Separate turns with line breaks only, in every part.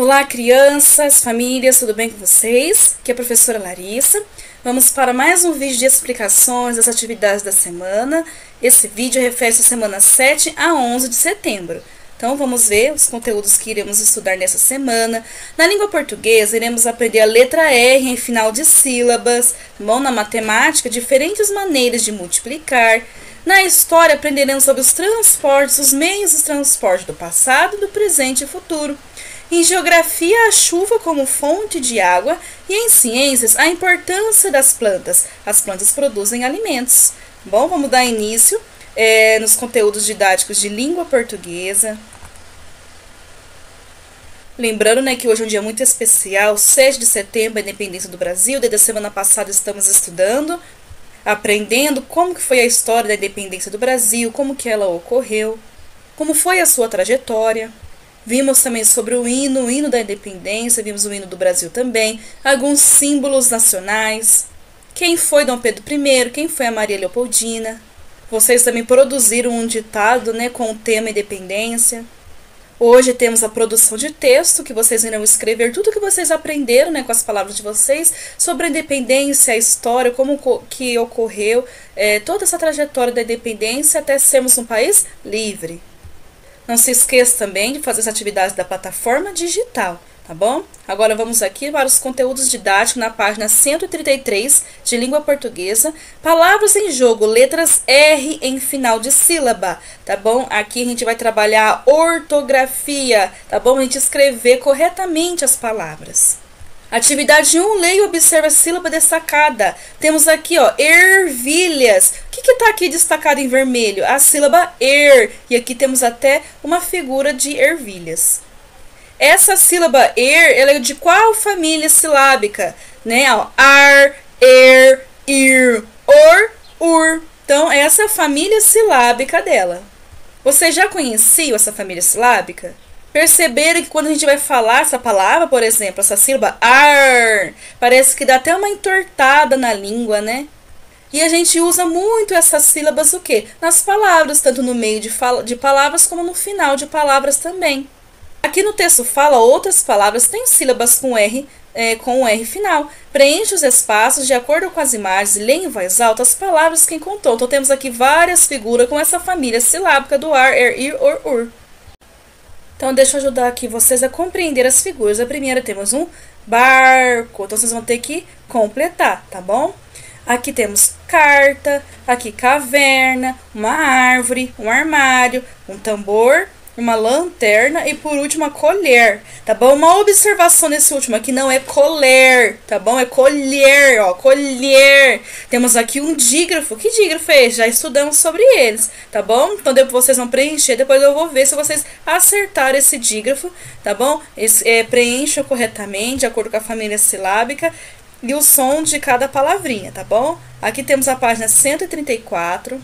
Olá, crianças, famílias, tudo bem com vocês? Aqui é a professora Larissa. Vamos para mais um vídeo de explicações das atividades da semana. Esse vídeo refere-se à semana 7 a 11 de setembro. Então, vamos ver os conteúdos que iremos estudar nessa semana. Na língua portuguesa, iremos aprender a letra R em final de sílabas. Bom, na matemática, diferentes maneiras de multiplicar. Na história, aprenderemos sobre os transportes, os meios de transporte do passado, do presente e futuro. Em geografia, a chuva como fonte de água e em ciências, a importância das plantas. As plantas produzem alimentos. Bom, vamos dar início nos conteúdos didáticos de língua portuguesa. Lembrando, que hoje é um dia muito especial, 7 de setembro, a independência do Brasil. Desde a semana passada estamos estudando, aprendendo como que foi a história da independência do Brasil, como que ela ocorreu, como foi a sua trajetória. Vimos também sobre o hino da independência, vimos o hino do Brasil também, alguns símbolos nacionais, quem foi Dom Pedro I, quem foi a Maria Leopoldina. Vocês também produziram um ditado, com o tema independência. Hoje temos a produção de texto, que vocês irão escrever tudo que vocês aprenderam, com as palavras de vocês, sobre a independência, a história, como que ocorreu, toda essa trajetória da independência até sermos um país livre. Não se esqueça também de fazer as atividades da plataforma digital, tá bom? Agora vamos aqui para os conteúdos didáticos na página 133 de língua portuguesa. Palavras em jogo, letras R em final de sílaba, tá bom? Aqui a gente vai trabalhar a ortografia, tá bom? A gente escrever corretamente as palavras. Atividade 1, leia e observe a sílaba destacada. Temos aqui, ervilhas. O que está aqui destacado em vermelho? A sílaba er. E aqui temos até uma figura de ervilhas. Essa sílaba er, ela é de qual família silábica? Ar, er, ir, or, ur. Então, essa é a família silábica dela. Você já conhecia essa família silábica? Perceberam que quando a gente vai falar essa palavra, por exemplo, essa sílaba ar, parece que dá até uma entortada na língua, E a gente usa muito essas sílabas o quê? Nas palavras, tanto no meio de palavras como no final de palavras também. Aqui no texto fala outras palavras, tem sílabas com o R final. Preencha os espaços de acordo com as imagens e leia em voz alta as palavras que encontrou. Então temos aqui várias figuras com essa família silábica do ar, er, ir, or, ur. Então, deixa eu ajudar aqui vocês a compreender as figuras. A primeira temos um barco. Então, vocês vão ter que completar, tá bom? Aqui temos carta, aqui caverna, uma árvore, um armário, um tambor, uma lanterna e, por último, a colher, tá bom? Uma observação nesse último aqui, não é colher, tá bom? É colher, colher. Temos aqui um dígrafo. Que dígrafo é esse? Já estudamos sobre eles, tá bom? Então, depois vocês vão preencher, depois eu vou ver se vocês acertaram esse dígrafo, tá bom? Preencham corretamente, de acordo com a família silábica e o som de cada palavrinha, tá bom? Aqui temos a página 134.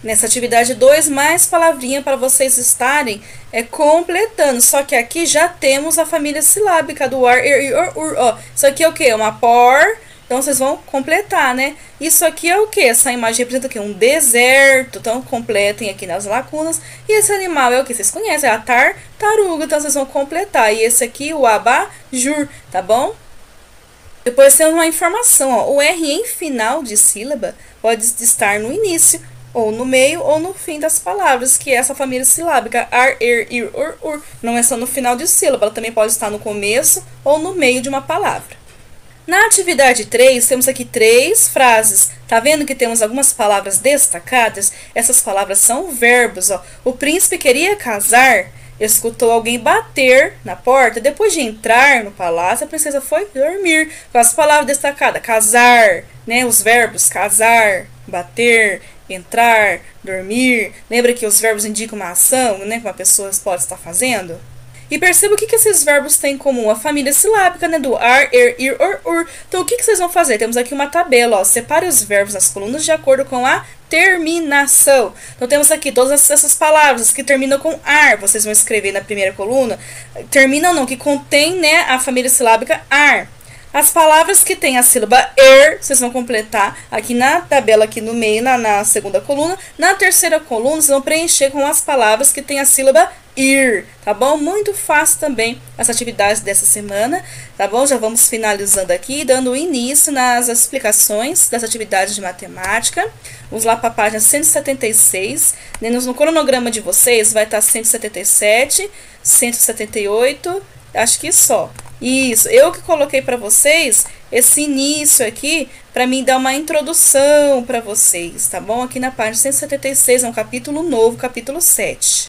Nessa atividade 2, mais palavrinha para vocês estarem completando. Só que aqui já temos a família silábica do ar, er, ir, or, ur. Isso aqui é o quê? Uma por. Então, vocês vão completar, Isso aqui é o quê? Essa imagem representa o quê? Um deserto. Então, completem aqui nas lacunas. E esse animal é o que? Vocês conhecem? É a tartaruga. Então, vocês vão completar. E esse aqui, o abajur, tá bom? Depois temos uma informação, O R em final de sílaba pode estar no início, ou no meio, ou no fim das palavras, que é essa família silábica, ar, er, ir, or, ur. Não é só no final de sílaba, ela também pode estar no começo ou no meio de uma palavra. Na atividade 3, temos aqui 3 frases. Tá vendo que temos algumas palavras destacadas? Essas palavras são verbos, O príncipe queria casar, escutou alguém bater na porta. Depois de entrar no palácio, a princesa foi dormir. Com as palavras destacadas, casar, Os verbos casar, bater, entrar, dormir. Lembra que os verbos indicam uma ação, que uma pessoa pode estar fazendo? E perceba o que esses verbos têm em comum. A família silábica, do ar, er, ir, or, ur. Então, o que vocês vão fazer? Temos aqui uma tabela, Separe os verbos nas colunas de acordo com a terminação. Então, temos aqui todas essas palavras que terminam com ar. Vocês vão escrever na primeira coluna. Terminam não, que contém, a família silábica ar. As palavras que tem a sílaba er, vocês vão completar aqui na tabela, aqui no meio, na segunda coluna. Na terceira coluna, vocês vão preencher com as palavras que tem a sílaba ir, tá bom? Muito fácil também as atividades dessa semana, tá bom? Já vamos finalizando aqui, dando início nas explicações das atividades de matemática. Vamos lá para a página 176, no cronograma de vocês vai estar 177, 178, acho que só. Isso, eu que coloquei para vocês esse início aqui, para mim dar uma introdução para vocês, tá bom? Aqui na página 176 é um capítulo novo, capítulo 7.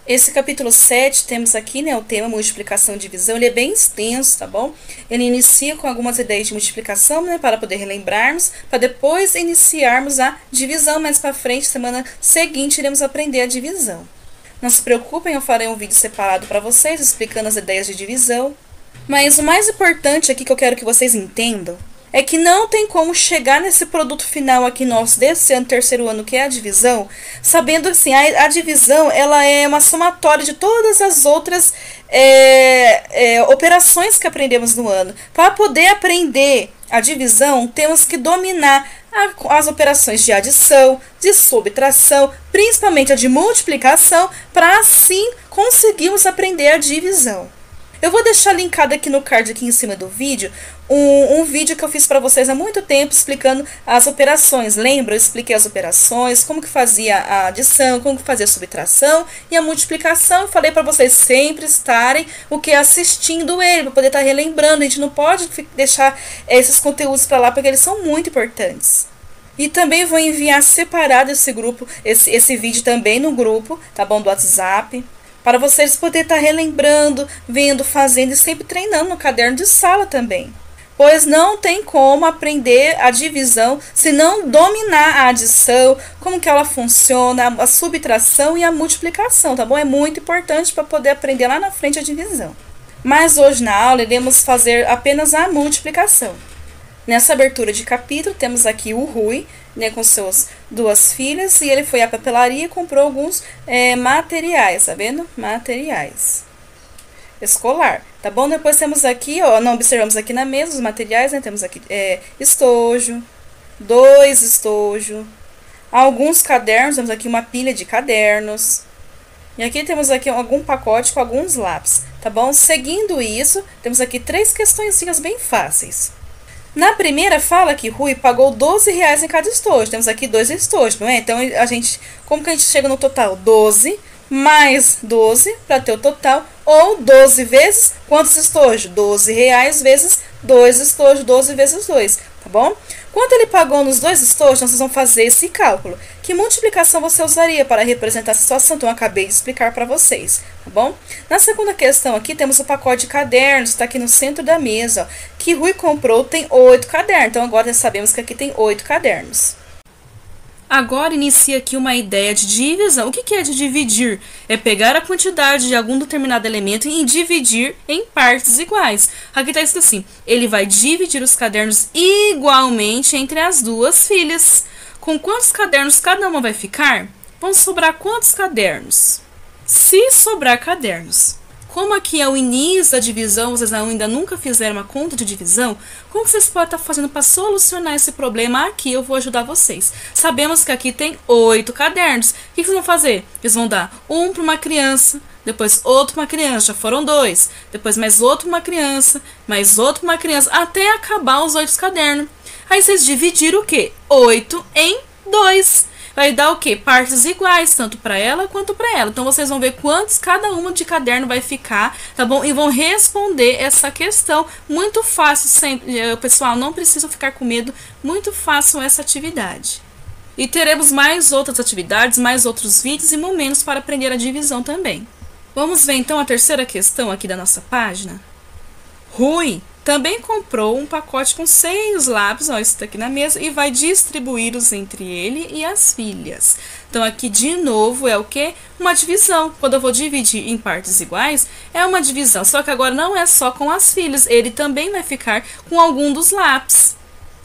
Esse capítulo 7, temos aqui, né, o tema multiplicação e divisão, ele é bem extenso, tá bom? Ele inicia com algumas ideias de multiplicação, né, para poder relembrarmos, para depois iniciarmos a divisão. Mais para frente, semana seguinte, iremos aprender a divisão. Não se preocupem, eu farei um vídeo separado para vocês, explicando as ideias de divisão. Mas o mais importante aqui que eu quero que vocês entendam é que não tem como chegar nesse produto final aqui nosso desse ano, terceiro ano, que é a divisão, sabendo assim, a divisão ela é uma somatória de todas as outras operações que aprendemos no ano. Para poder aprender a divisão, temos que dominar as operações de adição, de subtração, principalmente a de multiplicação, para assim conseguirmos aprender a divisão. Eu vou deixar linkado aqui no card aqui em cima do vídeo um vídeo que eu fiz para vocês há muito tempo explicando as operações. Lembra? Eu expliquei as operações, como que fazia a adição, como que fazia a subtração e a multiplicação. Eu falei para vocês sempre estarem assistindo ele, para poder estar relembrando. A gente não pode deixar esses conteúdos para lá porque eles são muito importantes. E também vou enviar separado esse vídeo também no grupo, tá bom, do WhatsApp, para vocês poderem estar relembrando, vendo, fazendo e sempre treinando no caderno de sala também. Pois não tem como aprender a divisão se não dominar a adição, como que ela funciona, a subtração e a multiplicação, tá bom? É muito importante para poder aprender lá na frente a divisão. Mas hoje na aula iremos fazer apenas a multiplicação. Nessa abertura de capítulo temos aqui o Rui, né, com suas duas filhas, e ele foi à papelaria e comprou alguns materiais, tá vendo? Materiais escolar, tá bom? Depois temos aqui, ó, não observamos aqui na mesa os materiais, né? Temos aqui estojo, 2 estojos, alguns cadernos, temos aqui uma pilha de cadernos, e aqui temos aqui algum pacote com alguns lápis, tá bom? Seguindo isso, temos aqui 3 questõezinhas bem fáceis. Na primeira fala que Rui pagou R$12 em cada estojo. Temos aqui 2 estojos, não é? Então, como que a gente chega no total? 12 mais 12 para ter o total. Ou 12 vezes quantos estojos? R$12 vezes 2 estojos, 12 vezes 2, tá bom? Quanto ele pagou nos 2 estojos, então vocês vão fazer esse cálculo. Que multiplicação você usaria para representar a situação? Então, eu acabei de explicar para vocês, tá bom? Na segunda questão aqui, temos o pacote de cadernos, está aqui no centro da mesa, ó, que Rui comprou, tem 8 cadernos. Então, agora já sabemos que aqui tem 8 cadernos. Agora inicia aqui uma ideia de divisão. O que é de dividir? É pegar a quantidade de algum determinado elemento e dividir em partes iguais. Aqui está escrito assim, ele vai dividir os cadernos igualmente entre as duas filhas. Com quantos cadernos cada uma vai ficar? Vão sobrar quantos cadernos? Se sobrar cadernos. Como aqui é o início da divisão, vocês ainda nunca fizeram uma conta de divisão, como vocês podem estar fazendo para solucionar esse problema aqui? Eu vou ajudar vocês. Sabemos que aqui tem 8 cadernos. O que vocês vão fazer? Eles vão dar um para uma criança, depois outro para uma criança, já foram 2. Depois mais outro para uma criança, mais outro para uma criança, até acabar os 8 cadernos. Aí vocês dividiram o quê? 8 em 2. Vai dar o quê? Partes iguais, tanto para ela quanto para ela. Então, vocês vão ver quantos cada uma de caderno vai ficar, tá bom? E vão responder essa questão. Muito fácil, sempre. Pessoal, não precisa ficar com medo. Muito fácil essa atividade. E teremos mais outras atividades, mais outros vídeos e momentos para aprender a divisão também. Vamos ver, então, a terceira questão aqui da nossa página. Rui também comprou um pacote com 6 lápis, ó, isso tá aqui na mesa, e vai distribuí-los entre ele e as filhas. Então, aqui de novo é o quê? Uma divisão. Quando eu vou dividir em partes iguais, é uma divisão. Só que agora não é só com as filhas, ele também vai ficar com algum dos lápis.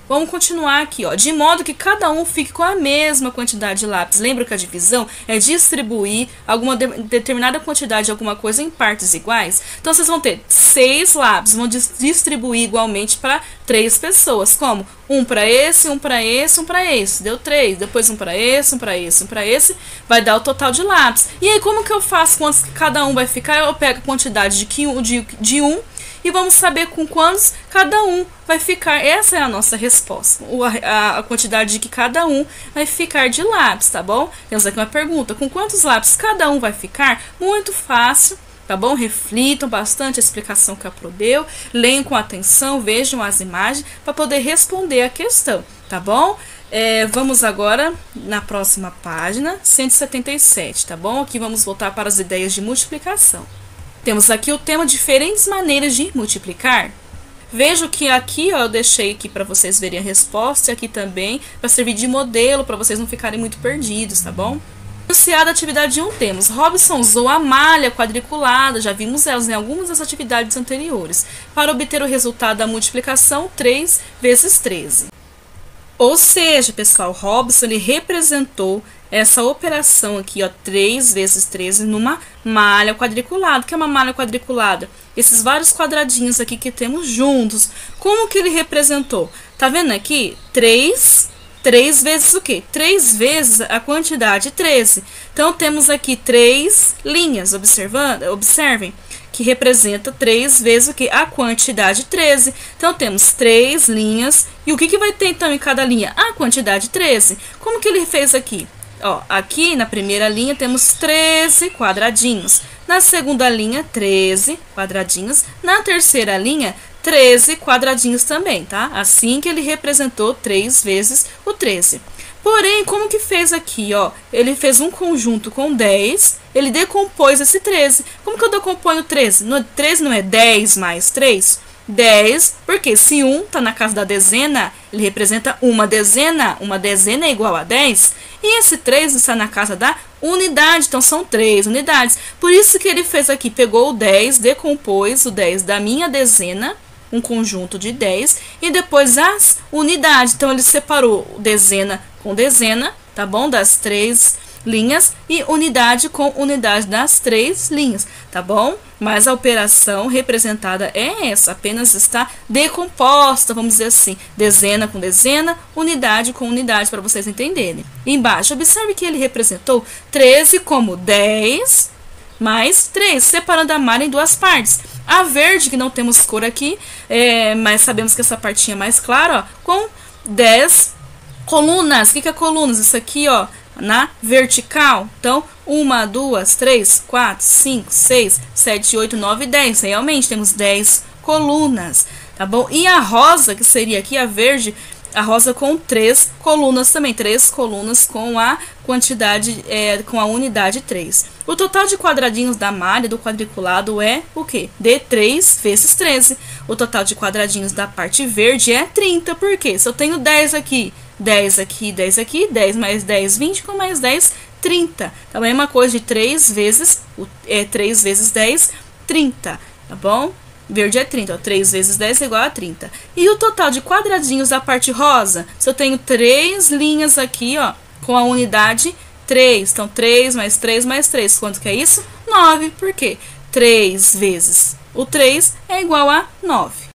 Vamos continuar aqui, ó, de modo que cada um fique com a mesma quantidade de lápis. Lembra que a divisão é distribuir alguma determinada quantidade de alguma coisa em partes iguais? Então, vocês vão ter 6 lápis, vão distribuir igualmente para 3 pessoas. Como? Um para esse, um para esse, um para esse. Deu 3. Depois um para esse, um para esse, um para esse. Vai dar o total de lápis. E aí, como que eu faço quantos cada um vai ficar? Eu pego a quantidade de um e vamos saber com quantos cada um vai ficar. Essa é a nossa resposta. A quantidade de que cada um vai ficar de lápis, tá bom? Temos aqui uma pergunta. Com quantos lápis cada um vai ficar? Muito fácil, tá bom? Reflitam bastante a explicação que a Pro deu. Leiam com atenção, vejam as imagens para poder responder a questão, tá bom? Vamos agora na próxima página, 177, tá bom? Aqui vamos voltar para as ideias de multiplicação. Temos aqui o tema diferentes maneiras de multiplicar. Vejo que aqui, ó, eu deixei aqui para vocês verem a resposta e aqui também para servir de modelo para vocês não ficarem muito perdidos, tá bom? Enunciado a atividade 1 temos: Robson usou a malha quadriculada, já vimos elas em algumas das atividades anteriores, para obter o resultado da multiplicação 3 vezes 13. Ou seja, pessoal, Robson ele representou essa operação aqui, ó, 3 vezes 13 numa malha quadriculada. O que é uma malha quadriculada? Esses vários quadradinhos aqui que temos juntos. Como que ele representou? Tá vendo aqui? 3 vezes o quê? 3 vezes a quantidade 13. Então, temos aqui 3 linhas, observem, que representa 3 vezes o que? A quantidade 13. Então, temos 3 linhas. E o que vai ter, então, em cada linha? A quantidade 13. Como que ele fez aqui? Ó, aqui na primeira linha temos 13 quadradinhos. Na segunda linha, 13 quadradinhos. Na terceira linha, 13 quadradinhos também, tá? Assim que ele representou 3 vezes o 13. Porém, como que fez aqui, ó? Ele fez um conjunto com 10, ele decompôs esse 13. Como que eu decomponho 13? 13 não é 10 mais 3? 10, porque se 1 está na casa da dezena, ele representa uma dezena é igual a 10, e esse 3 está na casa da unidade, então são 3 unidades. Por isso que ele fez aqui, pegou o 10, decompôs o 10 da minha dezena, um conjunto de 10, e depois as unidades. Então, ele separou dezena com dezena, tá bom? Das 3 linhas e unidade com unidade das 3 linhas, tá bom? Mas a operação representada é essa, apenas está decomposta, vamos dizer assim, dezena com dezena, unidade com unidade, para vocês entenderem. Embaixo, observe que ele representou 13 como 10 mais 3, separando a malha em duas partes. A verde, que não temos cor aqui, mas sabemos que essa partinha é mais clara, ó, com 10 colunas. O que é colunas? Isso aqui, ó, na vertical. Então, 1, 2, 3, 4, 5, 6, 7, 8, 9, 10. Realmente, temos 10 colunas, tá bom? E a rosa, que seria aqui a verde, a rosa com 3 colunas também. 3 colunas com a quantidade, com a unidade 3. O total de quadradinhos da malha do quadriculado é o quê? De 3 vezes 13. O total de quadradinhos da parte verde é 30. Por quê? Se eu tenho 10 aqui, 10 aqui, 10 aqui, 10 mais 10, 20, com mais 10, 30. Então, é uma coisa de 3 vezes 10, 30, tá bom? Verde é 30, ó, 3 vezes 10 é igual a 30. E o total de quadradinhos da parte rosa? Se eu tenho 3 linhas aqui, ó, com a unidade 3. Então, 3 mais 3 mais 3. Quanto que é isso? 9. Por quê? 3 vezes o 3 é igual a 9.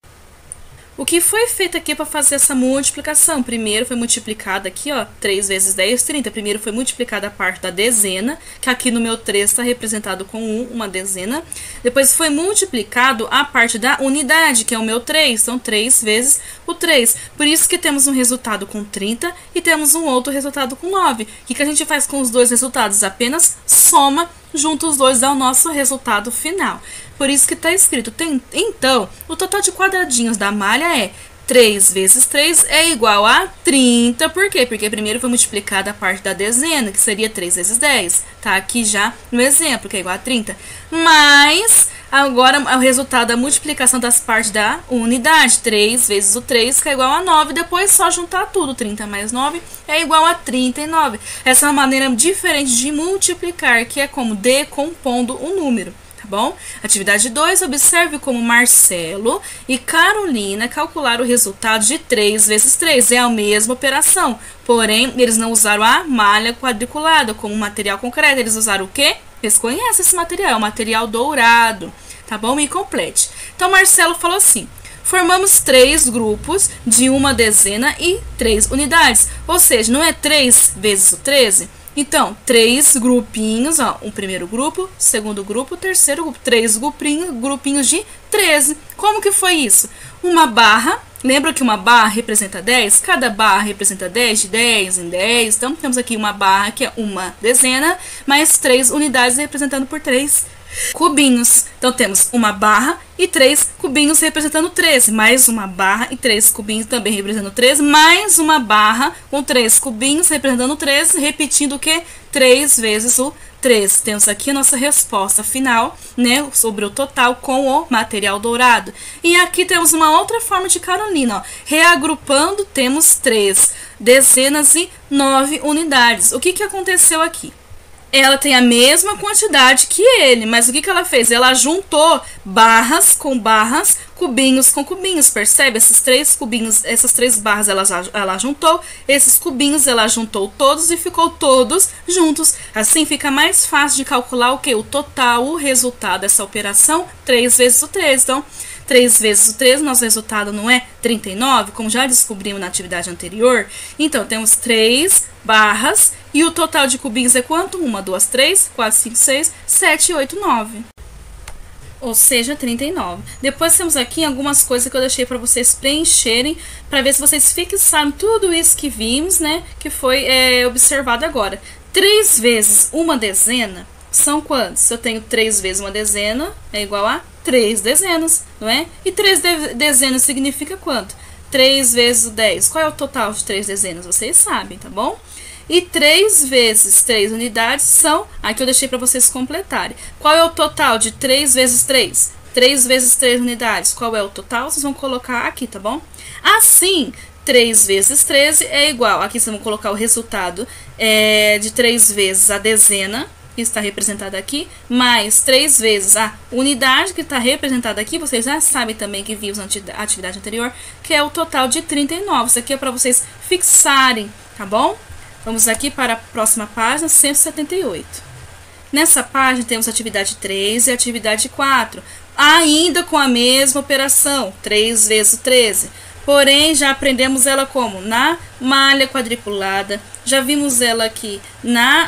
O que foi feito aqui para fazer essa multiplicação? Primeiro foi multiplicada aqui, ó, 3 vezes 10, 30. Primeiro foi multiplicada a parte da dezena, que aqui no meu 3 está representado com 1, uma dezena. Depois foi multiplicado a parte da unidade, que é o meu 3. Então, 3 vezes o 3. Por isso que temos um resultado com 30 e temos um outro resultado com 9. O que a gente faz com os dois resultados? Apenas soma, junta os dois, dá o nosso resultado final. Por isso que está escrito. Então, o total de quadradinhos da malha é 3 vezes 3 é igual a 30. Por quê? Porque primeiro foi multiplicada a parte da dezena, que seria 3 vezes 10. Tá aqui já no exemplo, que é igual a 30. Mas, agora, o resultado da multiplicação das partes da unidade. 3 vezes o 3, que é igual a 9. Depois, só juntar tudo. 30 mais 9 é igual a 39. Essa é uma maneira diferente de multiplicar, que é como decompondo o número. Tá bom? Atividade 2, observe como Marcelo e Carolina calcularam o resultado de 3 vezes 3. É a mesma operação, porém, eles não usaram a malha quadriculada como material concreto. Eles usaram o quê? Vocês conhecem esse material, é o material dourado, tá bom? Me complete. Então, Marcelo falou assim: formamos 3 grupos de uma dezena e 3 unidades. Ou seja, não é 3 vezes o 13? Então, 3 grupinhos, ó, um primeiro grupo, segundo grupo, terceiro grupo, 3 grupinhos de 13. Como que foi isso? Uma barra, lembra que uma barra representa 10? Cada barra representa 10, de 10 em 10. Então, temos aqui uma barra que é uma dezena, mais 3 unidades representando por 3 cubinhos. Então, temos uma barra e 3 cubinhos representando 13, mais uma barra e 3 cubinhos também representando 13, mais uma barra com 3 cubinhos representando 13, repetindo o que? 3 vezes o 13. Temos aqui a nossa resposta final, né, sobre o total com o material dourado. E aqui temos uma outra forma de Carolina, ó. Reagrupando, temos 3 dezenas e 9 unidades. O que que aconteceu aqui? Ela tem a mesma quantidade que ele, mas o que que ela fez? Ela juntou barras com barras, cubinhos com cubinhos, percebe? Esses 3 cubinhos, essas 3 barras ela juntou, esses cubinhos ela juntou todos e ficou todos juntos. Assim fica mais fácil de calcular o que? O total, o resultado dessa operação, 3 vezes o 13. Então, 3 vezes o 13, nosso resultado não é 39, como já descobrimos na atividade anterior. Então, temos 3 barras e o total de cubinhos é quanto? 1, 2, 3, 4, 5, 6, 7, 8, 9. Ou seja, 39. Depois temos aqui algumas coisas que eu deixei para vocês preencherem, para ver se vocês fixaram tudo isso que vimos, né? Que foi observado agora. 3 vezes uma dezena são quantos? Se eu tenho 3 vezes uma dezena, é igual a 3 dezenas, não é? E 3 dezenas significa quanto? 3 vezes o 10. Qual é o total de 3 dezenas? Vocês sabem, tá bom? E 3 vezes 3 unidades são... Aqui eu deixei para vocês completarem. Qual é o total de 3 vezes 3? 3 vezes 3 unidades. Qual é o total? Vocês vão colocar aqui, tá bom? Assim, 3 vezes 13 é igual... Aqui vocês vão colocar o resultado de 3 vezes a dezena, que está representada aqui, mais 3 vezes a unidade que está representada aqui. Vocês já sabem também que vimos na atividade anterior, que é o total de 39. Isso aqui é para vocês fixarem, tá bom? Vamos aqui para a próxima página, 178. Nessa página temos a atividade 3 e a atividade 4, ainda com a mesma operação, 3 vezes 13. Porém, já aprendemos ela como? Na malha quadriculada. Já vimos ela aqui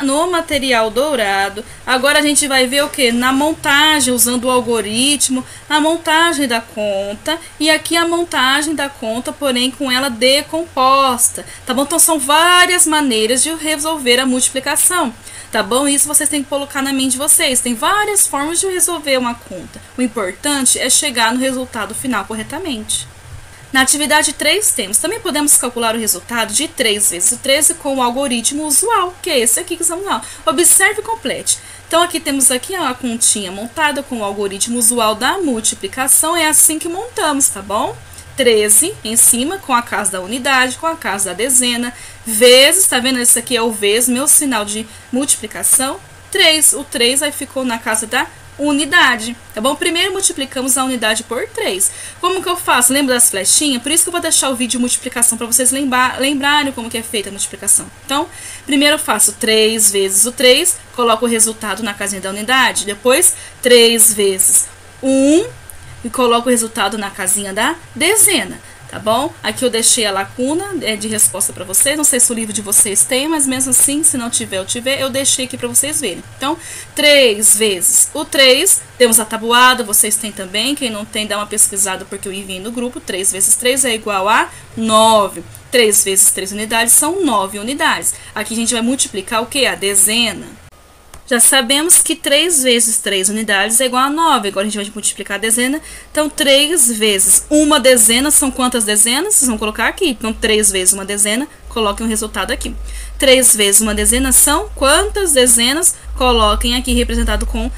no material dourado. Agora a gente vai ver o que? Na montagem, usando o algoritmo, a montagem da conta. E aqui a montagem da conta, porém com ela decomposta. Tá bom? Então são várias maneiras de resolver a multiplicação. Tá bom? Isso vocês têm que colocar na mente de vocês. Tem várias formas de resolver uma conta. O importante é chegar no resultado final corretamente. Na atividade 3 temos, também podemos calcular o resultado de 3 vezes o 13 com o algoritmo usual, que é esse aqui que estamos lá. Observe e complete. Então aqui temos aqui a continha montada com o algoritmo usual da multiplicação, é assim que montamos, tá bom? 13 em cima com a casa da unidade, com a casa da dezena, vezes, tá vendo? Esse aqui é o vezes, meu sinal de multiplicação, 3, o 3 aí ficou na casa da unidade, tá bom? Primeiro multiplicamos a unidade por 3. Como que eu faço? Lembra das flechinhas? Por isso que eu vou deixar o vídeo de multiplicação para vocês lembrarem como que é feita a multiplicação. Então, primeiro eu faço 3 vezes o 3, coloco o resultado na casinha da unidade. Depois, 3 vezes 1 e coloco o resultado na casinha da dezena. Tá bom? Aqui eu deixei a lacuna de resposta para vocês. Não sei se o livro de vocês tem, mas mesmo assim, se não tiver, eu deixei aqui para vocês verem. Então, 3 vezes o 3, temos a tabuada, vocês têm também. Quem não tem, dá uma pesquisada porque eu enviei no grupo. 3 vezes 3 é igual a 9. 3 vezes 3 unidades são 9 unidades. Aqui a gente vai multiplicar o que? A dezena. Já sabemos que 3 vezes 3 unidades é igual a 9. Agora a gente vai multiplicar a dezena. Então, 3 vezes uma dezena são quantas dezenas? Vocês vão colocar aqui. Então, 3 vezes uma dezena, coloquem o resultado aqui. 3 vezes uma dezena são quantas dezenas? Coloquem aqui representado com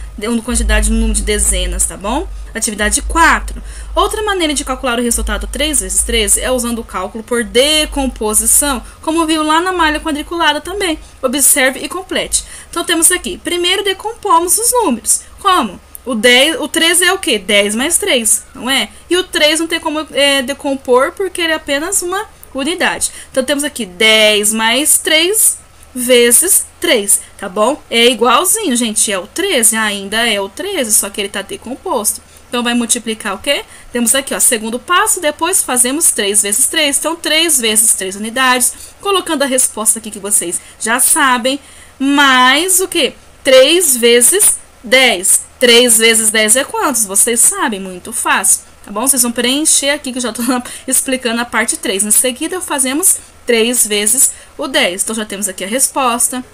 quantidade de número de dezenas, tá bom? Atividade 4. Outra maneira de calcular o resultado 3 vezes 13 é usando o cálculo por decomposição, como viu lá na malha quadriculada também. Observe e complete. Então, temos aqui, primeiro decompomos os números. Como? O 13 é o quê? 10 mais 3, não é? E o 3 não tem como decompor porque ele é apenas uma unidade. Então, temos aqui 10 mais 3 vezes 3, tá bom? É igualzinho, gente, é o 13, ainda é o 13, só que ele tá decomposto. Então, vai multiplicar o quê? Temos aqui, ó, segundo passo, depois fazemos 3 vezes 3. Então, 3 vezes 3 unidades, colocando a resposta aqui que vocês já sabem, mais o quê? 3 vezes 10. 3 vezes 10 é quantos? Vocês sabem, muito fácil, tá bom? Vocês vão preencher aqui, que eu já tô explicando a parte 3. Em seguida, fazemos 3 vezes o 10. Então, já temos aqui a resposta.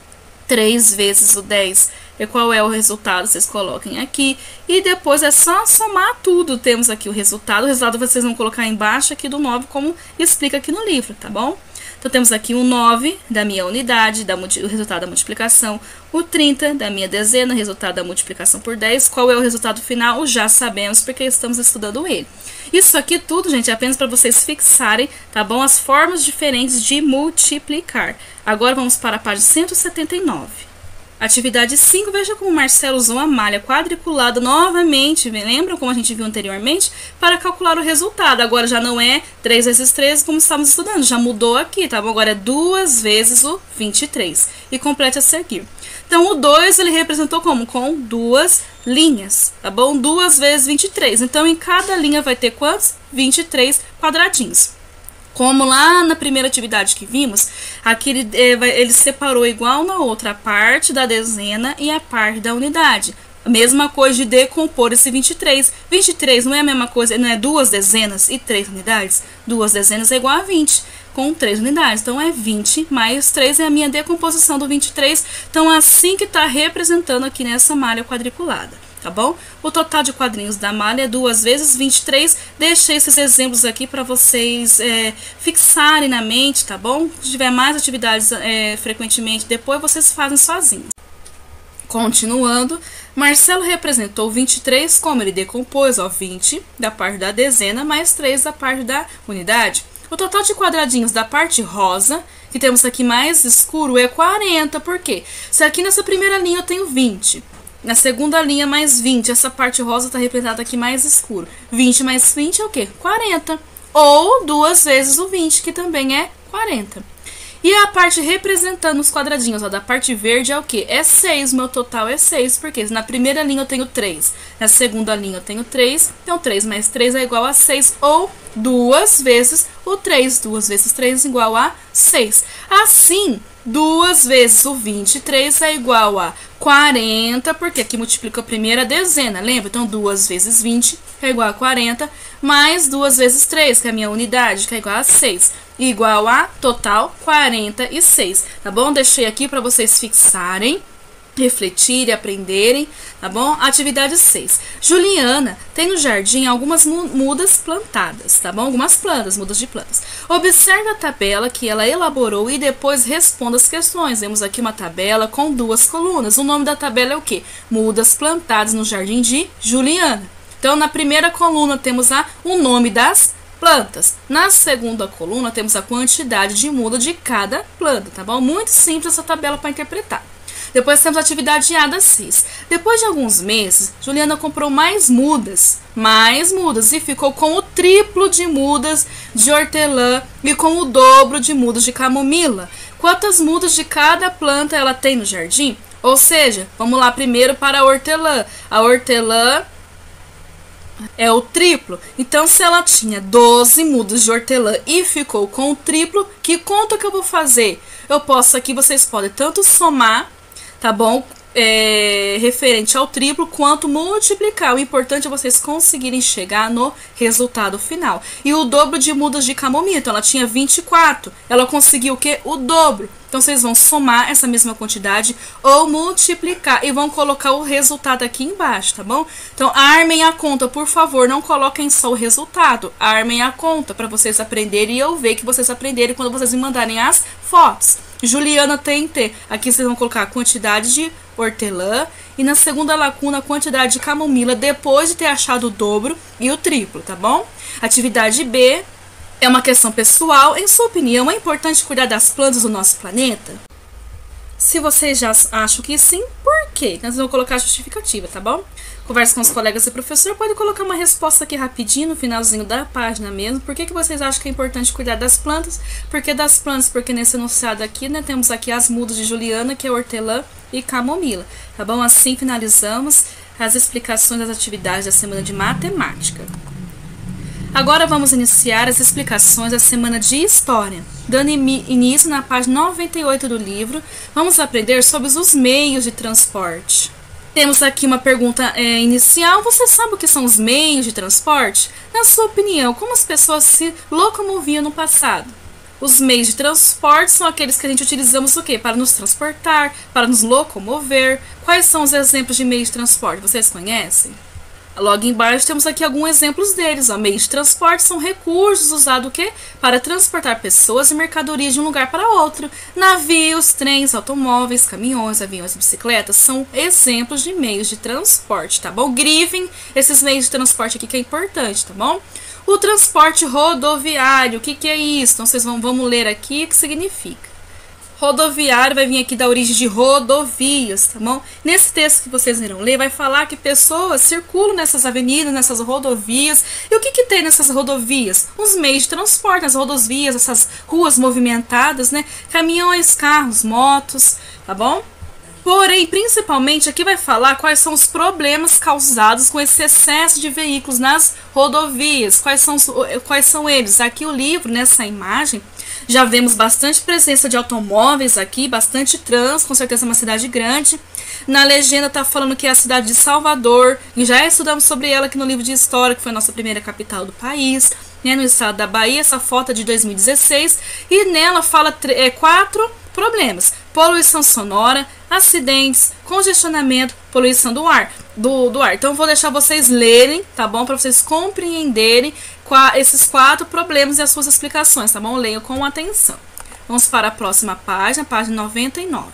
3 vezes o 10. E qual é o resultado? Vocês coloquem aqui. E depois é só somar tudo. Temos aqui o resultado. O resultado vocês vão colocar embaixo aqui do 9, como explica aqui no livro, tá bom? Então, temos aqui o 9 da minha unidade, o resultado da multiplicação. O 30 da minha dezena, resultado da multiplicação por 10. Qual é o resultado final? Já sabemos, porque estamos estudando ele. Isso aqui tudo, gente, é apenas para vocês fixarem, tá bom? As formas diferentes de multiplicar. Agora, vamos para a página 179. Atividade 5, veja como o Marcelo usou a malha quadriculada novamente, lembram como a gente viu anteriormente? Para calcular o resultado. Agora já não é 3 vezes 13 como estávamos estudando, já mudou aqui, tá bom? Agora é 2 vezes o 23. E complete a seguir. Então, o 2 ele representou como? Com 2 linhas, tá bom? 2 vezes 23. Então, em cada linha vai ter quantos? 23 quadradinhos. Como lá na primeira atividade que vimos, aqui ele separou igual na outra a parte da dezena e a parte da unidade. A mesma coisa de decompor esse 23. 23 não é a mesma coisa, não é 2 dezenas e 3 unidades? 2 dezenas é igual a 20, com 3 unidades. Então, é 20 mais 3 é a minha decomposição do 23. Então, assim que está representando aqui nessa malha quadriculada. Tá bom? O total de quadrinhos da malha é 2 vezes 23. Deixei esses exemplos aqui para vocês fixarem na mente, tá bom? Se tiver mais atividades frequentemente depois, vocês fazem sozinhos. Continuando, Marcelo representou 23 como ele decompôs, ó, 20 da parte da dezena mais 3 da parte da unidade. O total de quadradinhos da parte rosa, que temos aqui mais escuro, é 40. Por quê? Se aqui nessa primeira linha eu tenho 20... Na segunda linha, mais 20. Essa parte rosa está representada aqui mais escuro. 20 mais 20 é o quê? 40. Ou 2 vezes o 20, que também é 40. E a parte representando os quadradinhos, ó, da parte verde é o quê? É 6. Meu total é 6. Porque na primeira linha eu tenho 3. Na segunda linha eu tenho 3. Então, 3 mais 3 é igual a 6. Ou 2 vezes o 3. 2 vezes 3 é igual a 6. Assim, 2 vezes o 23 é igual a 40, porque aqui multiplica a primeira dezena, lembra? Então, 2 vezes 20 é igual a 40, mais 2 vezes 3, que é a minha unidade, que é igual a 6, igual a total 46, tá bom? Deixei aqui para vocês fixarem, refletirem, aprenderem, tá bom? Atividade 6. Juliana tem no jardim algumas mudas plantadas, tá bom? Algumas plantas, mudas de plantas. Observe a tabela que ela elaborou e depois responda as questões. Vemos aqui uma tabela com 2 colunas. O nome da tabela é o quê? Mudas plantadas no jardim de Juliana. Então, na primeira coluna temos o nome das plantas. Na segunda coluna temos a quantidade de muda de cada planta, tá bom? Muito simples essa tabela para interpretar. Depois temos a atividade A da 6. Depois de alguns meses, Juliana comprou mais mudas, e ficou com o triplo de mudas de hortelã e com o dobro de mudas de camomila. Quantas mudas de cada planta ela tem no jardim? Ou seja, vamos lá primeiro para a hortelã. A hortelã é o triplo. Então, se ela tinha 12 mudas de hortelã e ficou com o triplo, que conta que eu vou fazer? Eu posso aqui, vocês podem tanto somar, tá bom? Referente ao triplo, quanto multiplicar. O importante é vocês conseguirem chegar no resultado final. E o dobro de mudas de camomila, então ela tinha 24, ela conseguiu o quê? O dobro. Então, vocês vão somar essa mesma quantidade ou multiplicar e vão colocar o resultado aqui embaixo, tá bom? Então, armem a conta, por favor, não coloquem só o resultado. Armem a conta para vocês aprenderem e eu ver que vocês aprenderem quando vocês me mandarem as fotos. Juliana tem T. Aqui vocês vão colocar a quantidade de hortelã e na segunda lacuna a quantidade de camomila depois de ter achado o dobro e o triplo, tá bom? Atividade B. É uma questão pessoal. Em sua opinião, é importante cuidar das plantas do nosso planeta? Se vocês já acham que sim, por quê? Nós vamos colocar a justificativa, tá bom? Converse com os colegas e professor, pode colocar uma resposta aqui rapidinho no finalzinho da página mesmo. Por que vocês acham que é importante cuidar das plantas? Por que das plantas? Porque nesse enunciado aqui, né, temos aqui as mudas de Juliana, que é hortelã e camomila, tá bom? Assim finalizamos as explicações das atividades da semana de matemática. Agora vamos iniciar as explicações da semana de História. Dando início na página 98 do livro, vamos aprender sobre os meios de transporte. Temos aqui uma pergunta inicial. Você sabe o que são os meios de transporte? Na sua opinião, como as pessoas se locomoviam no passado? Os meios de transporte são aqueles que a gente utilizamos o quê? Para nos transportar, para nos locomover. Quais são os exemplos de meios de transporte? Vocês conhecem? Logo embaixo temos aqui alguns exemplos deles. Meios de transporte são recursos usados o quê? Para transportar pessoas e mercadorias de um lugar para outro. Navios, trens, automóveis, caminhões, aviões e bicicletas são exemplos de meios de transporte, tá bom? Grifem esses meios de transporte aqui que é importante, tá bom? O transporte rodoviário, o que é isso? Então vocês vamos ler aqui o que significa. Rodoviário vai vir aqui da origem de rodovias, tá bom? Nesse texto que vocês irão ler, vai falar que pessoas circulam nessas avenidas, nessas rodovias. E o que tem nessas rodovias? Os meios de transporte, as rodovias, essas ruas movimentadas, né? Caminhões, carros, motos, tá bom? Porém, principalmente, aqui vai falar quais são os problemas causados com esse excesso de veículos nas rodovias. Quais são eles? Aqui o livro, nessa imagem, já vemos bastante presença de automóveis aqui, bastante trânsito, com certeza é uma cidade grande. Na legenda está falando que é a cidade de Salvador, e já estudamos sobre ela aqui no livro de História, que foi a nossa primeira capital do país, né, no estado da Bahia. Essa foto é de 2016, e nela fala 4 problemas: poluição sonora, acidentes, congestionamento, poluição do ar. Então eu vou deixar vocês lerem, tá bom? Para vocês compreenderem esses 4 problemas e as suas explicações, tá bom? Leiam com atenção. Vamos para a próxima página, página 99.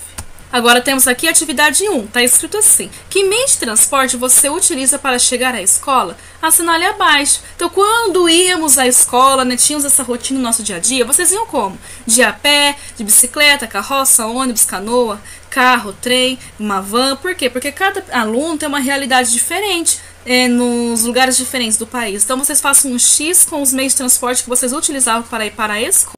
Agora temos aqui a atividade 1, tá escrito assim: que meio de transporte você utiliza para chegar à escola? Assinale abaixo. Então, quando íamos à escola, né, tínhamos essa rotina no nosso dia a dia, vocês iam como? De a pé, de bicicleta, carroça, ônibus, canoa, carro, trem, uma van. Por quê? Porque cada aluno tem uma realidade diferente nos lugares diferentes do país. Então, vocês façam um X com os meios de transporte que vocês utilizavam para ir para a escola.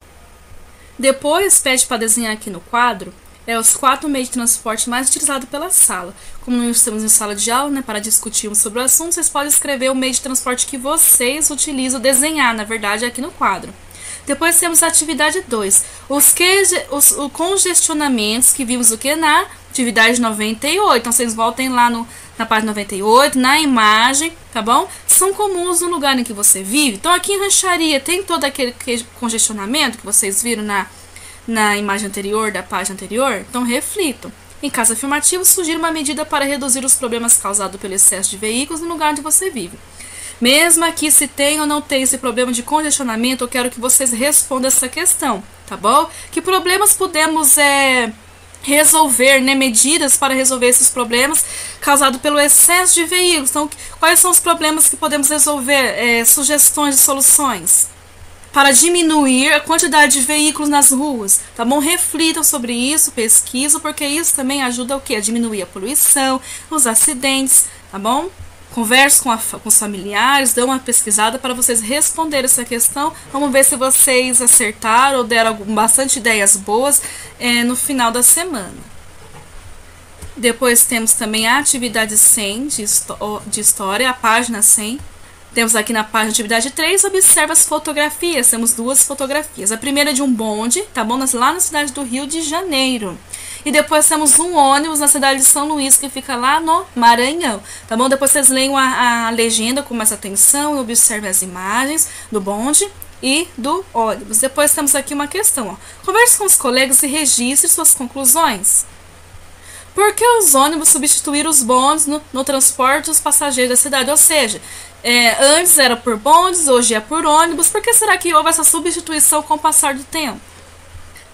Depois, pede para desenhar aqui no quadro os 4 meios de transporte mais utilizados pela sala. Como nós estamos em sala de aula, né, para discutirmos sobre o assunto, vocês podem escrever o meio de transporte que vocês utilizam, desenhar, na verdade, aqui no quadro. Depois temos a atividade 2, os congestionamentos, que vimos o que na atividade 98. Então, vocês voltem lá na página 98, na imagem, tá bom? São comuns no lugar em que você vive. Então, aqui em Rancharia tem todo aquele congestionamento que vocês viram na imagem anterior, da página anterior. Então, reflitam. Em caso afirmativo, sugira uma medida para reduzir os problemas causados pelo excesso de veículos no lugar onde você vive. Mesmo aqui, se tem ou não tem esse problema de congestionamento, eu quero que vocês respondam essa questão, tá bom? Que problemas podemos resolver, né? Medidas para resolver esses problemas causados pelo excesso de veículos. Então, quais são os problemas que podemos resolver? Sugestões de soluções para diminuir a quantidade de veículos nas ruas, tá bom? Reflitam sobre isso, pesquisam, porque isso também ajuda o quê? A diminuir a poluição, os acidentes, tá bom? Converse com os familiares, dê uma pesquisada para vocês responderem essa questão. Vamos ver se vocês acertaram ou deram bastante ideias boas no final da semana. Depois temos também a atividade 100 de História, a página 100. Temos aqui na página atividade 3, observa as fotografias. Temos 2 fotografias. A primeira é de um bonde, tá bom? Lá na cidade do Rio de Janeiro. E depois temos um ônibus na cidade de São Luís, que fica lá no Maranhão, tá bom? Depois vocês leiam a legenda com mais atenção e observem as imagens do bonde e do ônibus. Depois temos aqui uma questão, ó. Converse com os colegas e registre suas conclusões. Por que os ônibus substituíram os bondes no transporte dos passageiros da cidade? Ou seja, antes era por bondes, hoje é por ônibus. Por que será que houve essa substituição com o passar do tempo?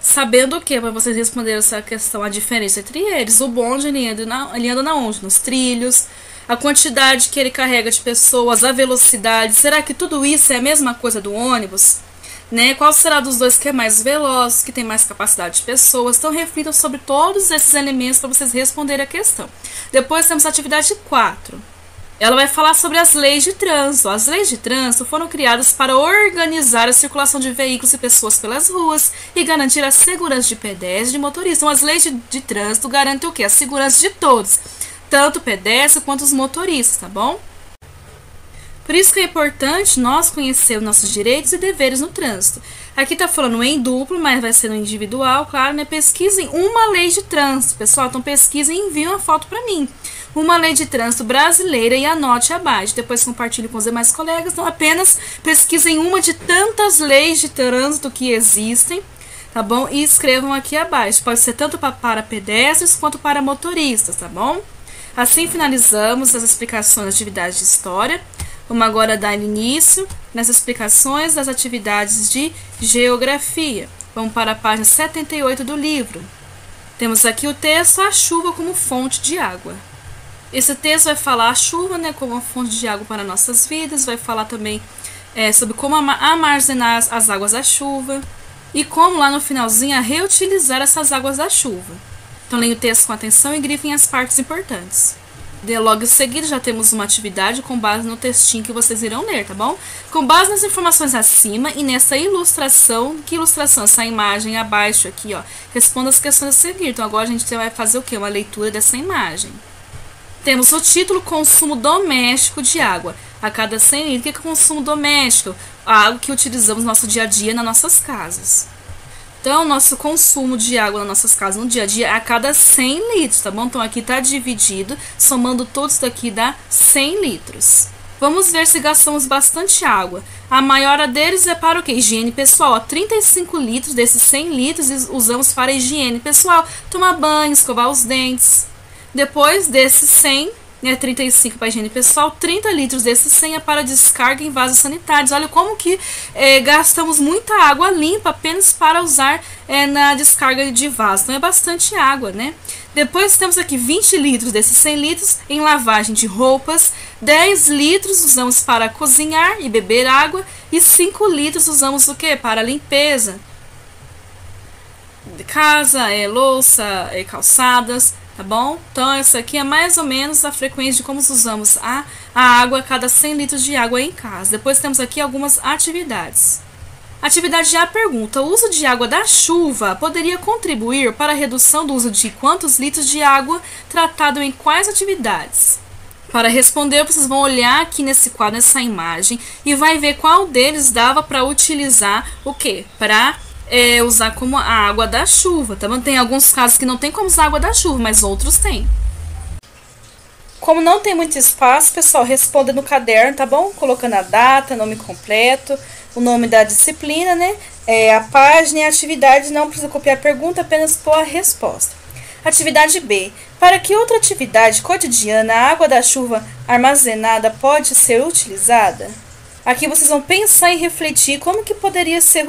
Sabendo o que? Para vocês responderem essa questão, a diferença entre eles. O bonde, ele anda na onde? Nos trilhos. A quantidade que ele carrega de pessoas, a velocidade. Será que tudo isso é a mesma coisa do ônibus? né? Qual será dos dois que é mais veloz, que tem mais capacidade de pessoas? Então, reflitam sobre todos esses elementos para vocês responderem a questão. Depois temos a atividade 4. Ela vai falar sobre as leis de trânsito. As leis de trânsito foram criadas para organizar a circulação de veículos e pessoas pelas ruas e garantir a segurança de pedestres e de motoristas. Então, as leis de trânsito garantem o quê? A segurança de todos, tanto pedestres quanto os motoristas, tá bom? Por isso que é importante nós conhecermos nossos direitos e deveres no trânsito. Aqui tá falando em duplo, mas vai ser no individual, claro, né? Pesquisem uma lei de trânsito, pessoal. Então pesquisem e enviem uma foto para mim. Uma lei de trânsito brasileira e anote abaixo. Depois compartilhe com os demais colegas. Então apenas pesquisem uma de tantas leis de trânsito que existem, tá bom? E escrevam aqui abaixo. Pode ser tanto para pedestres quanto para motoristas, tá bom? Assim finalizamos as explicações das atividades de história. Vamos agora dar início nas explicações das atividades de geografia. Vamos para a página 78 do livro. Temos aqui o texto A Chuva como Fonte de Água. Esse texto vai falar a chuva, né, como uma fonte de água para nossas vidas. Vai falar também sobre como armazenar as águas da chuva. E como lá no finalzinho reutilizar essas águas da chuva. Então leia o texto com atenção e grifem as partes importantes. Logo em seguida já temos uma atividade com base no textinho que vocês irão ler, tá bom? Com base nas informações acima e nessa ilustração, que ilustração? Essa imagem abaixo aqui, ó, responda as questões a seguir. Então agora a gente vai fazer o quê? Uma leitura dessa imagem. Temos o título Consumo Doméstico de Água. A cada 100 litros, o que é consumo doméstico? A água que utilizamos no nosso dia a dia nas nossas casas. Então, nosso consumo de água nas nossas casas no dia a dia é a cada 100 litros, tá bom? Então, aqui tá dividido, somando todos daqui dá 100 litros. Vamos ver se gastamos bastante água. A maior deles é para o quê? Higiene pessoal. Ó, 35 litros desses 100 litros usamos para higiene pessoal. Tomar banho, escovar os dentes. Depois desses 100, 35 para higiene pessoal, 30 litros desses 100 é para descarga em vasos sanitários. Olha como que gastamos muita água limpa apenas para usar na descarga de vaso. Então é bastante água, né? Depois temos aqui 20 litros desses 100 litros em lavagem de roupas, 10 litros usamos para cozinhar e beber água e 5 litros usamos o que? Para limpeza de casa, louça, calçadas. Tá bom? Então, essa aqui é mais ou menos a frequência de como usamos a água a cada 100 litros de água em casa. Depois temos aqui algumas atividades. Atividade A pergunta: o uso de água da chuva poderia contribuir para a redução do uso de quantos litros de água tratado em quais atividades? Para responder, vocês vão olhar aqui nesse quadro, nessa imagem, e vai ver qual deles dava para utilizar o quê? Para usar como a água da chuva, tá bom? Tem alguns casos que não tem como usar água da chuva, mas outros tem. Como não tem muito espaço, pessoal, responda no caderno, tá bom? Colocando a data, nome completo, o nome da disciplina, né? A página e a atividade. Não precisa copiar a pergunta, apenas pôr a resposta. Atividade B. Para que outra atividade cotidiana a água da chuva armazenada pode ser utilizada? Aqui vocês vão pensar e refletir como que poderia ser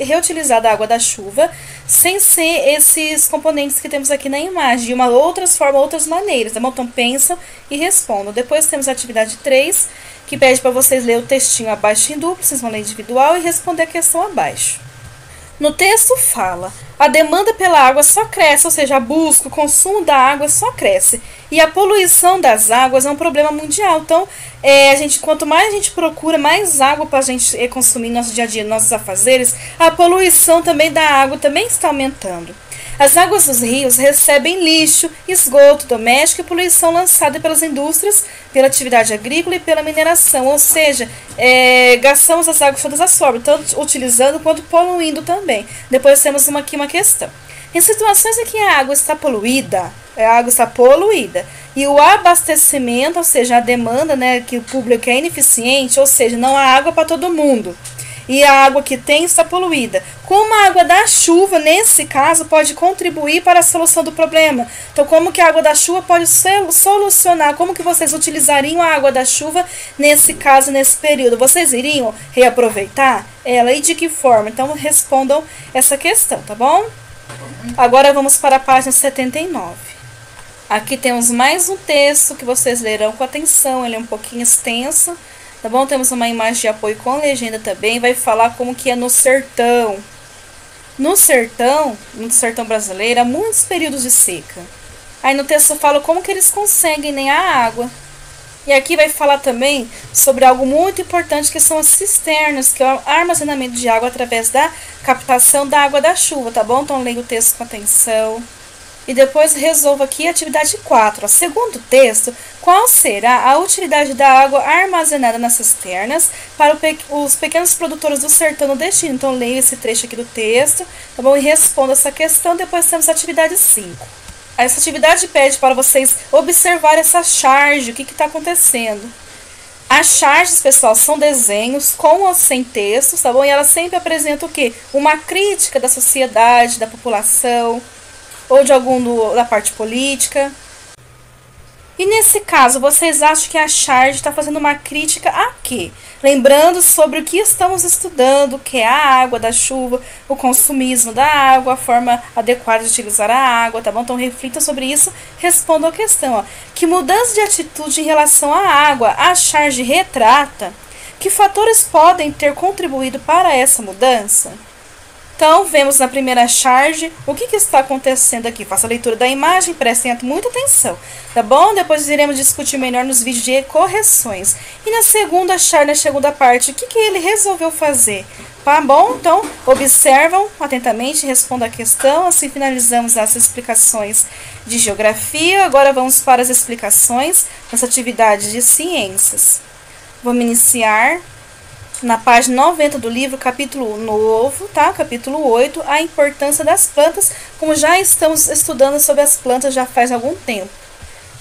reutilizada a água da chuva sem ser esses componentes que temos aqui na imagem, de uma outras formas, outras maneiras, tá bom? Então pensam e respondam. Depois temos a atividade 3, que pede para vocês ler o textinho abaixo em duplo, vocês vão ler individual e responder a questão abaixo. No texto fala: a demanda pela água só cresce, ou seja, a busca, o consumo da água só cresce. E a poluição das águas é um problema mundial. Então, quanto mais a gente procura mais água para a gente consumir no nosso dia a dia, nos nossos afazeres, a poluição também da água também está aumentando. As águas dos rios recebem lixo, esgoto doméstico e poluição lançada pelas indústrias, pela atividade agrícola e pela mineração. Ou seja, gastamos as águas todas as formas, tanto utilizando quanto poluindo também. Depois temos aqui uma questão. Em situações em que a água está poluída e o abastecimento, ou seja, a demanda, né, que o público é ineficiente, ou seja, não há água para todo mundo, e a água que tem está poluída, como a água da chuva, nesse caso, pode contribuir para a solução do problema? Então, como que a água da chuva pode solucionar? Como que vocês utilizariam a água da chuva nesse caso, nesse período? Vocês iriam reaproveitar ela e de que forma? Então, respondam essa questão, tá bom? Agora vamos para a página 79. Aqui temos mais um texto que vocês lerão com atenção, ele é um pouquinho extenso. tá bom? Temos uma imagem de apoio com legenda também, vai falar como que é no sertão. No sertão brasileiro, há muitos períodos de seca. Aí no texto fala como que eles conseguem nem a água. E aqui vai falar também sobre algo muito importante, que são as cisternas, que é o armazenamento de água através da captação da água da chuva, tá bom? Então leia o texto com atenção. E depois resolva aqui a atividade 4. Segundo o texto, qual será a utilidade da água armazenada nas cisternas para os pequenos produtores do sertão no destino? Então leia esse trecho aqui do texto, tá bom? E responda essa questão. Depois temos a atividade 5. Essa atividade pede para vocês observar essa charge, o que está acontecendo. As charges, pessoal, são desenhos com ou sem textos, tá bom? E elas sempre apresentam o quê? Uma crítica da sociedade, da população, ou de da parte política. E nesse caso, vocês acham que a charge está fazendo uma crítica a quê? Lembrando sobre o que estamos estudando, que é a água da chuva, o consumismo da água, a forma adequada de utilizar a água, tá bom? Então reflitam sobre isso, respondam a questão. Ó. Que mudança de atitude em relação à água a charge retrata? Que fatores podem ter contribuído para essa mudança? Então, vemos na primeira charge o que está acontecendo aqui. Faça a leitura da imagem, prestem muita atenção, tá bom? Depois iremos discutir melhor nos vídeos de correções. E na segunda charge, na segunda parte, o que ele resolveu fazer? Tá bom? Então, observam atentamente, respondam a questão. Assim finalizamos as explicações de geografia. Agora vamos para as explicações das atividades de ciências. Vamos iniciar na página 90 do livro, capítulo novo, tá? Capítulo 8, a importância das plantas, como já estamos estudando sobre as plantas já faz algum tempo.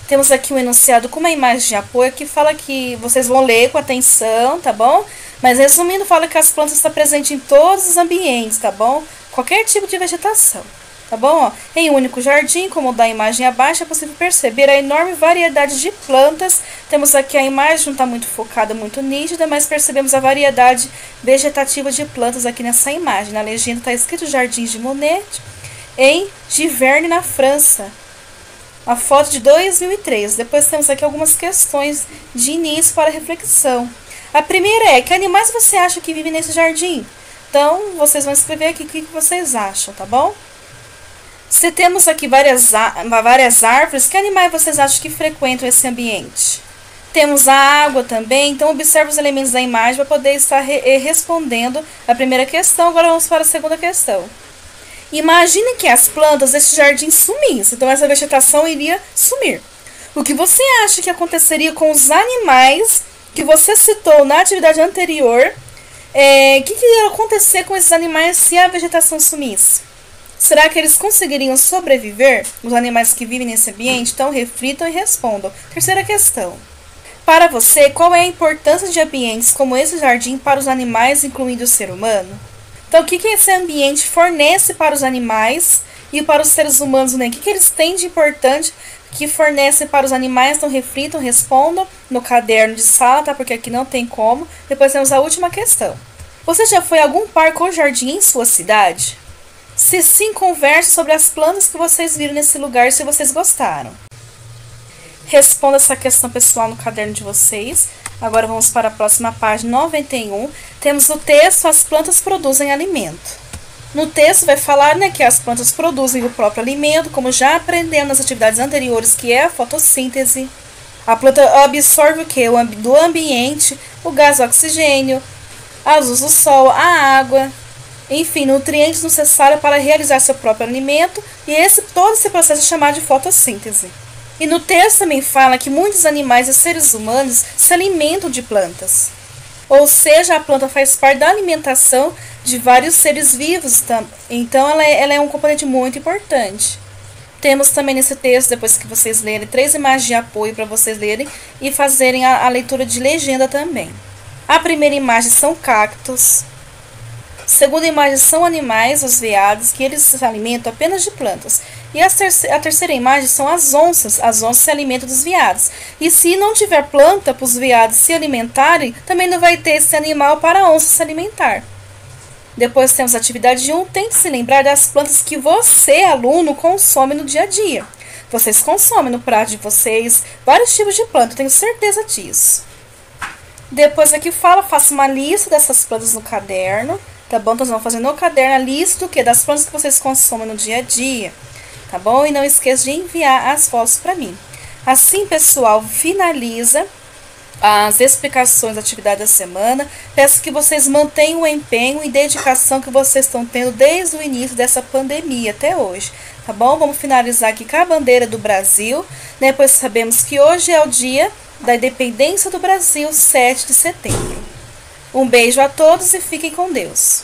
Temos aqui um enunciado com uma imagem de apoio que fala que vocês vão ler com atenção, tá bom? Mas resumindo, fala que as plantas estão presentes em todos os ambientes, tá bom? Qualquer tipo de vegetação. Tá bom? Ó, em um único jardim, como da imagem abaixo, é possível perceber a enorme variedade de plantas. Temos aqui a imagem, não está muito focada, muito nítida, mas percebemos a variedade vegetativa de plantas aqui nessa imagem. Na legenda está escrito Jardins de Monet, em Giverny, na França. A foto de 2003. Depois temos aqui algumas questões de início para reflexão. A primeira é, que animais você acha que vivem nesse jardim? Então, vocês vão escrever aqui o que vocês acham, tá bom? Se temos aqui várias árvores, que animais vocês acham que frequentam esse ambiente? Temos a água também, então observe os elementos da imagem para poder estar respondendo a primeira questão. Agora vamos para a segunda questão. Imagine que as plantas deste jardim sumissem, então essa vegetação iria sumir. O que você acha que aconteceria com os animais que você citou na atividade anterior? O que iria acontecer com esses animais se a vegetação sumisse? Será que eles conseguiriam sobreviver, os animais que vivem nesse ambiente? Então, reflitam e respondam. Terceira questão. Para você, qual é a importância de ambientes como esse jardim para os animais, incluindo o ser humano? Então, o que esse ambiente fornece para os animais e para os seres humanos, né? O que eles têm de importante que fornece para os animais? Então, reflitam, respondam no caderno de sala, tá? Porque aqui não tem como. Depois temos a última questão. Você já foi a algum parque ou jardim em sua cidade? Se sim, converse sobre as plantas que vocês viram nesse lugar, se vocês gostaram. Responda essa questão pessoal no caderno de vocês. Agora vamos para a próxima página 91. Temos o texto, as plantas produzem alimento. No texto vai falar, né, que as plantas produzem o próprio alimento, como já aprendemos nas atividades anteriores, que é a fotossíntese. A planta absorve o que? Do ambiente, o gás oxigênio, a luz do sol, a água, enfim, nutrientes necessários para realizar seu próprio alimento, e todo esse processo é chamado de fotossíntese. E no texto também fala que muitos animais e seres humanos se alimentam de plantas. Ou seja, a planta faz parte da alimentação de vários seres vivos, então ela é um componente muito importante. Temos também nesse texto, depois que vocês lerem, 3 imagens de apoio para vocês lerem e fazerem a leitura de legenda também. A primeira imagem são cactos. Segunda imagem são animais, os veados, que eles se alimentam apenas de plantas. E a terceira imagem são as onças se alimentam dos veados. E se não tiver planta para os veados se alimentarem, também não vai ter esse animal para a onça se alimentar. Depois temos a atividade 1, tente se lembrar das plantas que você, aluno, consome no dia a dia. Vocês consomem no prato de vocês vários tipos de planta, tenho certeza disso. Depois aqui fala, faça uma lista dessas plantas no caderno, tá bom? Então, nós vamos fazer no caderno a lista do quê? Das plantas que vocês consomem no dia a dia, tá bom? E não esqueça de enviar as fotos para mim. Assim, pessoal, finaliza as explicações da atividade da semana. Peço que vocês mantenham o empenho e dedicação que vocês estão tendo desde o início dessa pandemia até hoje, tá bom? Vamos finalizar aqui com a bandeira do Brasil, né? Pois sabemos que hoje é o dia da independência do Brasil, 7 de setembro. Um beijo a todos e fiquem com Deus.